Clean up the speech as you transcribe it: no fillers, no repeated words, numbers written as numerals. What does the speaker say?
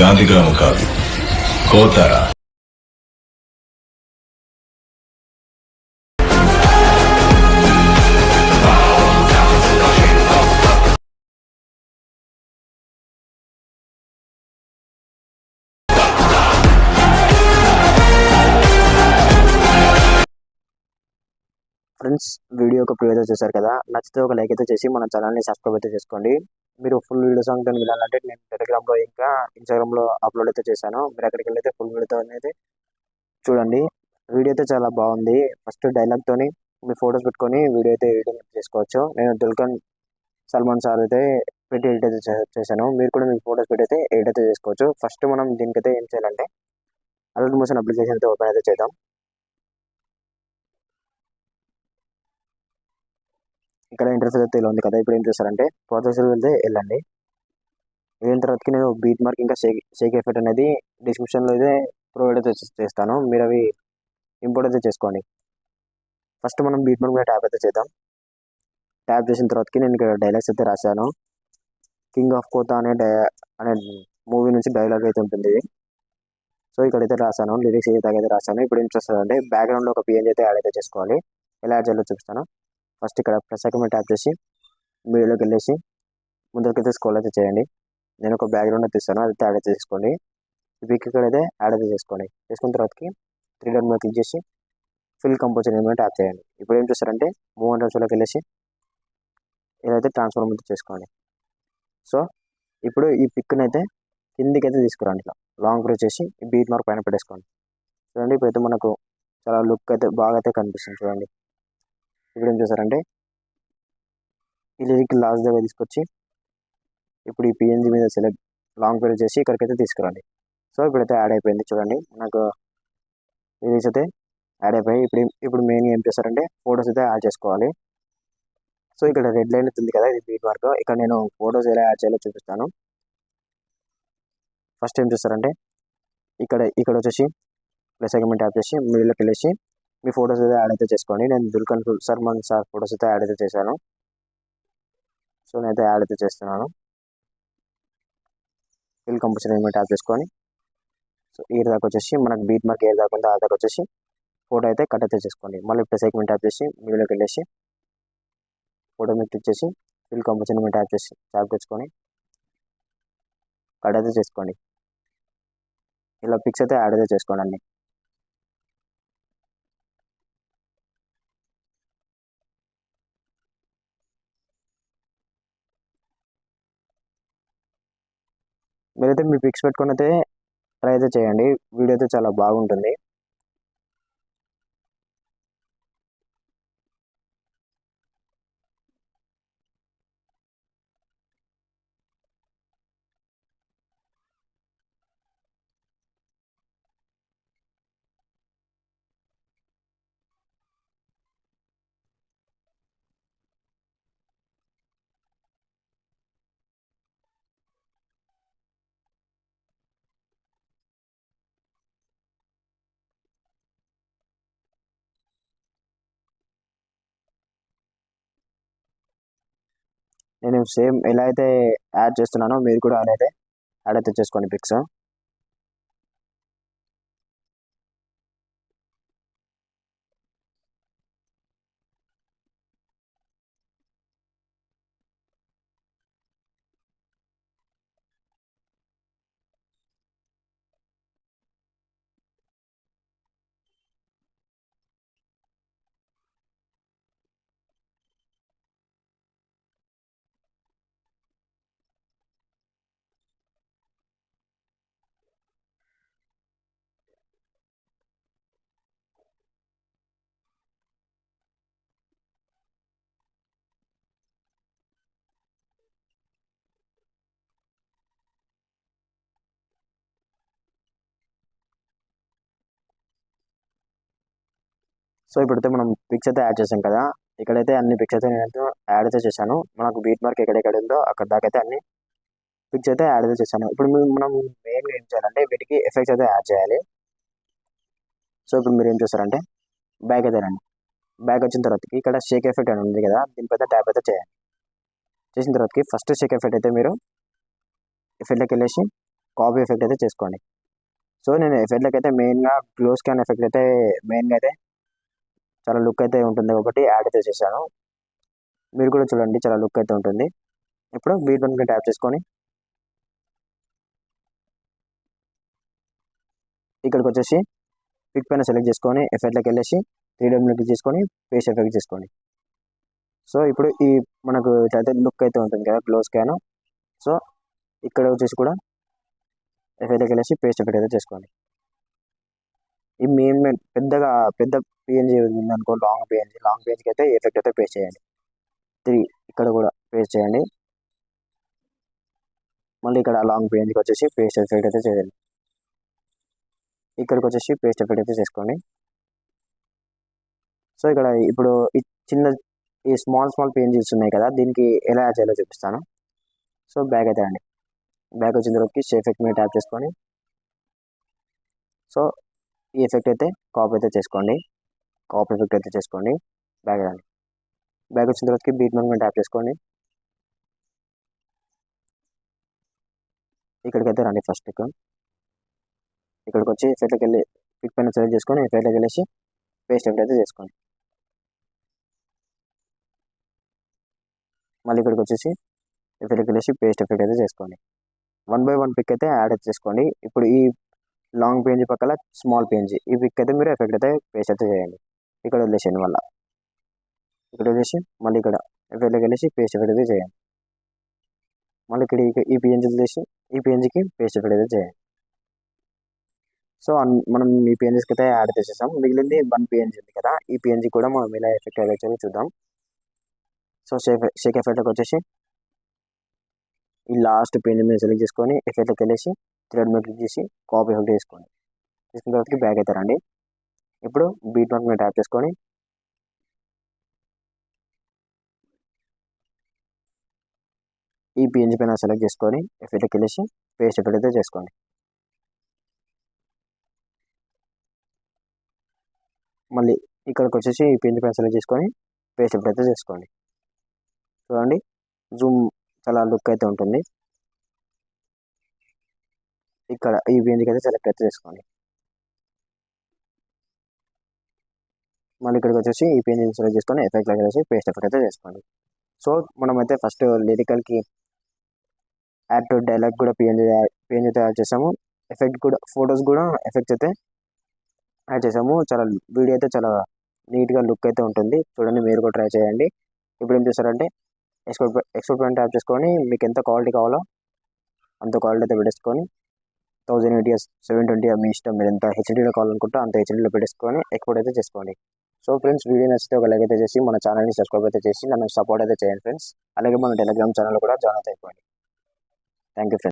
గాంధీగ్రామం కాదు, కోతార. Friends, video ఒక preview చేశారు కదా, నచ్చితే ఒక లైక్ అయితే చేసి మన ఛానల్ని సబ్స్క్రైబ్ అయితే చేసుకోండి. మీరు ఫుల్ వీడియో సాంగ్ వినాలంటే నేను టెలిగ్రామ్లో ఇంకా ఇన్స్టాగ్రామ్లో అప్లోడ్ అయితే చేశాను. మీరు అక్కడికి వెళ్ళి అయితే ఫుల్ వీడియోతో అనేది చూడండి. వీడియో అయితే చాలా బాగుంది. ఫస్ట్ డైలాగ్తోని మీ ఫొటోస్ పెట్టుకొని వీడియో అయితే ఎడిటింగ్ చేసుకోవచ్చు. నేను దుల్కర్ సల్మాన్ సార్ అయితే పెట్టి ఎడిట్ అయితే చేశాను. మీరు కూడా మీ ఫొటోస్ పెట్టి అయితే ఎడిట్ అయితే చేసుకోవచ్చు. ఫస్ట్ మనం దీనికైతే ఏం చేయాలంటే అడల్ట్ మోషన్ అప్లికేషన్ అయితే ఓపెన్ అయితే చేద్దాం. ఇక్కడ ఇంటర్ఫేస్ అయితే ఇలా ఉంది కదా. ఇప్పుడు ఏం చేస్తారంటే ప్రాసెసర్ వెళ్తే వెళ్ళండి. వెళ్ళిన తర్వాతకి నేను బీట్ మార్క్ ఇంకా షేక్ ఎఫెక్ట్ అనేది డిస్క్రిప్షన్లో అయితే ప్రొవైడ్ అయితే చేస్తాను. మీరు అవి ఇంపోర్ట్ అయితే చేసుకోండి. ఫస్ట్ మనం బీట్ మార్క్ మీద ట్యాప్ అయితే చేద్దాం. ట్యాప్ చేసిన తర్వాతకి నేను ఇక్కడ డైలాగ్స్ అయితే రాశాను. కింగ్ ఆఫ్ కోతా అనే మూవీ నుంచి డైలాగ్ అయితే ఉంటుంది. సో ఇక్కడైతే రాశాను, లిరిక్స్ అయితే రాశాను. ఇప్పుడు ఏం చేస్తానంటే బ్యాక్గ్రౌండ్లో ఒక పిఎన్జీ అయితే యాడ్ అయితే చేసుకోవాలి. ఎలా యాడ్ చేయాలో చూపిస్తాను. ఫస్ట్ ఇక్కడ ప్లస్ ఐకాన్ ట్యాప్ చేసి మీడియోలోకి వెళ్ళేసి ముందరికైతే స్క్రోల్ అయితే చేయండి. నేను ఒక బ్యాక్గ్రౌండ్ అయితే ఇస్తాను, అది యాడ్ అయితే చేసుకోండి. వీక్ ఇక్కడ అయితే యాడ్ అయితే చేసుకోండి. చేసుకున్న తర్వాతకి 3 డాట్ మీద క్లిక్ చేసి ఫిల్ కంపోజర్ ఏమైనా ట్యాప్ చేయండి. ఇప్పుడు ఏం చేస్తారంటే మూవ్ అండ్ ఆప్షన్లోకి వెళ్ళేసి ఇదైతే ట్రాన్స్ఫార్మ్ అయితే చేసుకోండి. సో ఇప్పుడు ఈ పిక్ని అయితే కిందికి అయితే తీసుకురండి. ఇట్లా లాంగ్ ప్రెస్ చేసి ఈ బీట్ మార్క్ పైన పెట్టేసుకోండి. చూడండి, ఇప్పుడైతే మనకు చాలా లుక్ అయితే బాగా అయితే కనిపిస్తుంది. చూడండి, ఇప్పుడు ఏం చేస్తారంటే ఈ లిరిక్ లాస్ట్ దగ్గర తీసుకొచ్చి ఇప్పుడు ఈ పిఎన్జీ మీద సెలెక్ట్ లాంగ్ ప్రెస్ చేసి ఇక్కడికైతే తీసుకురండి. సో ఇప్పుడైతే యాడ్ అయిపోయింది. చూడండి, మనకు లిరిక్స్ అయితే యాడ్ అయిపోయి ఇప్పుడు మెయిన్ ఏం చేస్తారంటే ఫొటోస్ అయితే యాడ్ చేసుకోవాలి. సో ఇక్కడ రెడ్ లైన్ ఉంది కదా, ఇది బీట్ మార్క్. ఇక్కడ నేను ఫొటోస్ ఎలా యాడ్ చేయాలో చూపిస్తాను. ఫస్ట్ ఏం చేస్తారంటే ఇక్కడ వచ్చేసి ప్లస్ ఐకాన్ ట్యాప్ చేసి మీడియోలోకి వెళ్ళేసి మీ ఫొటోస్ అయితే యాడ్ అయితే చేసుకోండి. నేను దుల్కర్ సల్మాన్ సార్ ఫొటోస్ అయితే యాడ్ అయితే చేశాను. సో నేనైతే యాడ్ అయితే చేస్తున్నాను. ఫిల్ కంపోజర్ ఏమైనా ట్యాప్ చేసుకొని సో ఈ దాకా వచ్చేసి మనకు బీట్ మార్క్ ఏది దాకా ఉందో ఆ దాకా వచ్చేసి ఫోటో అయితే కట్ అయితే చేసుకోండి. మళ్ళీ ప్లస్ ఐకాన్ ట్యాప్ చేసి మీడియోలోకి వెళ్ళేసి ఫోటో మీద క్లిక్ చేసి ఫిల్ కంపోజర్ మీద ట్యాప్ చేసి ట్యాప్ తెచ్చుకొని కట్ అయితే చేసుకోండి. ఇలా పిక్స్ అయితే యాడ్ అయితే చేసుకోండి అన్ని. మీరైతే మీ పిక్స్ పెట్టుకొని అయితే ట్రై అయితే చేయండి. వీడియో అయితే చాలా బాగుంటుంది. నేను సేమ్ ఎలా అయితే యాడ్ చేస్తున్నానో మీరు కూడా అలా అయితే యాడ్ అయితే చేసుకోండి పిక్స్. సో ఇప్పుడైతే మనం పిక్స్ అయితే యాడ్ చేసాం కదా, ఇక్కడైతే అన్ని పిక్స్ అయితే నేను యాడ్ అయితే చేశాను. మనకు బీట్ మార్క్ ఎక్కడెక్కడ ఉందో అక్కడ దాకా అయితే అన్ని పిక్స్ అయితే యాడ్ అయితే చేశాను. ఇప్పుడు మనం మెయిన్గా ఏం చేయాలంటే వీటికి ఎఫెక్ట్స్ అయితే యాడ్ చేయాలి. సో ఇప్పుడు మీరు ఏం చేస్తారంటే బ్యాక్ అయితే రండి. బ్యాక్ వచ్చిన తర్వాతకి ఇక్కడ షేక్ ఎఫెక్ట్ అని ఉంది కదా, దీనిపైన ట్యాప్ అయితే చేయాలి. చేసిన తర్వాతకి ఫస్ట్ షేక్ ఎఫెక్ట్ అయితే మీరు ఎఫెక్ట్లోకి వెళ్ళేసి కాపీ ఎఫెక్ట్ అయితే చేసుకోండి. సో నేను ఎఫెక్ట్లకి అయితే మెయిన్గా గ్లో స్కాన్ ఎఫెక్ట్ అయితే మెయిన్గా అయితే చాలా లుక్ అయితే ఉంటుంది ఒకటి యాడ్ అయితే చేశాను. మీరు కూడా చూడండి, చాలా లుక్ అయితే ఉంటుంది. ఇప్పుడు బీట్ వన్కి ట్యాప్ చేసుకొని ఇక్కడికి వచ్చేసి పిక్ పైన సెలెక్ట్ చేసుకొని ఎఫెక్ట్లోకి వెళ్ళేసి 3D క్లిక్ చేసుకొని ఫేస్ ఎఫెక్ట్ చేసుకోండి. సో ఇప్పుడు ఈ మనకు అయితే లుక్ అయితే ఉంటుంది కదా గ్లో స్కాన్. సో ఇక్కడ వచ్చేసి కూడా ఎఫెక్ట్లోకి వెళ్ళేసి పేస్ట్ ఎఫెక్ట్ అయితే చేసుకోండి. ఈ మేము పెద్ద పిఎన్జీ ఉందనుకో, లాంగ్ పిఎన్జీకి అయితే ఎఫెక్ట్ అయితే పేస్ట్ చేయండి. 3 ఇక్కడ కూడా పేస్ట్ చేయండి. మళ్ళీ ఇక్కడ లాంగ్ పిఎన్జీకి వచ్చేసి పేస్ట్ ఎఫెక్ట్ అయితే చేయండి. ఇక్కడికి వచ్చేసి పేస్ట్ ఎఫెక్ట్ అయితే చేసుకోండి. సో ఇక్కడ ఇప్పుడు ఈ స్మాల్ పిఎన్జీస్ ఉన్నాయి కదా, దీనికి ఎలా చేయాలో చూపిస్తాను. సో బ్యాక్ అయితే అండి, బ్యాక్ వచ్చిన తర్వాత షేప్ ఎఫెక్ట్ మీద ట్యాప్ చేసుకొని సో ఈ ఎఫెక్ట్ అయితే కాపీ అయితే చేసుకోండి. కాపీ ఎఫెక్ట్ అయితే చేసుకోండి. బ్యాక్ రండి, బ్యాక్ వచ్చిన తర్వాత బీట్ మార్క్ మీద ట్యాప్ చేసుకోండి. ఇక్కడికి అయితే రండి. ఫస్ట్ ఇక్కడికి వచ్చి ఎఫెక్ట్కి వెళ్ళి పిక్ పైన సెలెక్ట్ చేసుకొని ఎఫెక్ట్కి వెళ్ళేసి పేస్ట్ ఎఫెక్ట్ అయితే చేసుకోండి. మళ్ళీ ఇక్కడికి వచ్చేసి ఎఫెక్ట్కి వెళ్ళేసి పేస్ట్ ఎఫెక్ట్ అయితే చేసుకోండి. 1 by 1 పిక్ అయితే యాడ్ అయితే చేసుకోండి. ఇప్పుడు ఈ లాంగ్ పిఎన్జీ పక్కన స్మాల్ పిఎన్జీ ఈ పిక్ అయితే మీరు ఎఫెక్ట్ అయితే పేస్ట్ అయితే చేయండి. ఇక్కడ వదిలేసేయండి. మళ్ళీ ఇక్కడ వదిలేసి మళ్ళీ ఇక్కడ ఎఫెక్ట్లోకి వెళ్ళేసి పేస్ట్ ఎఫెక్ట్ అయితే చేయండి. మళ్ళీ ఇక్కడ ఈ పిఎన్జీ వదిలేసి ఈ పిఎన్జీకి పేస్ట్ ఎఫెక్ట్ అయితే చేయండి. సో మనం ఈ పిఎన్జీస్కి అయితే యాడ్ చేసేసాం. మిగిలింది 1 పిఎన్జీ ఉంది కదా, ఈ పిఎన్జీ కూడా మనం ఇలా ఎఫెక్ట్ అయితే చూద్దాం. సో షేక్ ఎఫెక్ట్కి వచ్చేసి ఈ లాస్ట్ పిఎన్జీ మీద సెలెక్ట్ చేసుకొని ఎఫెక్ట్లోకి వెళ్ళేసి 3D మీద క్లిక్ చేసి కాపీ ఎఫెక్ట్ చేసుకోండి. తీసుకున్న తర్వాత బ్యాక్ అయితే రండి. ఇప్పుడు బీట్ మార్క్ మీద ట్యాప్ చేసుకొని ఈ పిఎన్జీ పైన సెలెక్ట్ చేసుకొని ఎఫెక్ట్కి వెళ్ళేసి పేస్ట్ ఎఫెక్ట్ అయితే చేసుకోండి. మళ్ళీ ఇక్కడికి వచ్చేసి ఈ పిఎన్జీ పైన సెలెక్ట్ చేసుకొని పేస్ట్ ఎఫెక్ట్ అయితే చేసుకోండి. చూడండి, జూమ్ చాలా లుక్ అయితే ఉంటుంది. ఇక్కడ ఈ పిఎన్జీకి అయితే సెలెక్ట్ అయితే చేసుకోండి. మళ్ళీ ఇక్కడికి వచ్చేసి ఈ పిఎన్జీ సెలెక్ట్ చేసుకొని ఎఫెక్ట్ వేసి పేస్ట్ ఎఫెక్ట్ అయితే చేసుకోండి. సో మనమైతే ఫస్ట్ లిరికల్కి యాడ్ టు డైలాగ్ కూడా పిఎన్జీ అయితే యాడ్ చేసాము. ఎఫెక్ట్ కూడా ఫొటోస్ కూడా ఎఫెక్ట్స్ అయితే యాడ్ చేసాము. చాలా వీడియో అయితే చాలా నీట్గా లుక్ అయితే ఉంటుంది. చూడండి, మీరు కూడా ట్రై చేయండి. ఇప్పుడు ఏం చేస్తారంటే ఎక్స్పోర్ట్ పాయింట్ ట్యాప్ చేసుకొని మీకు ఎంత క్వాలిటీ కావాలో అంత క్వాలిటీ అయితే పెట్టేసుకొని 1080 720 మీ ఇష్టం, మీరు ఎంత హెచ్డీలో కావాలనుకుంటే అంత హెచ్డీలో పెట్టేసుకొని ఎక్స్పోర్ట్ అయితే చేసుకోండి. సో ఫ్రెండ్స్, వీడియో నచ్చితే ఒక లైక్ అయితే చేసి మన ఛానల్ని సబ్స్క్రైబ్ అయితే చేసి నన్ను సపోర్ట్ అయితే చేయండి ఫ్రెండ్స్. అలాగే మన టెలిగ్రామ్ ఛానల్ కూడా జాయిన్ అయితే అయిపోయింది. Thank you friends.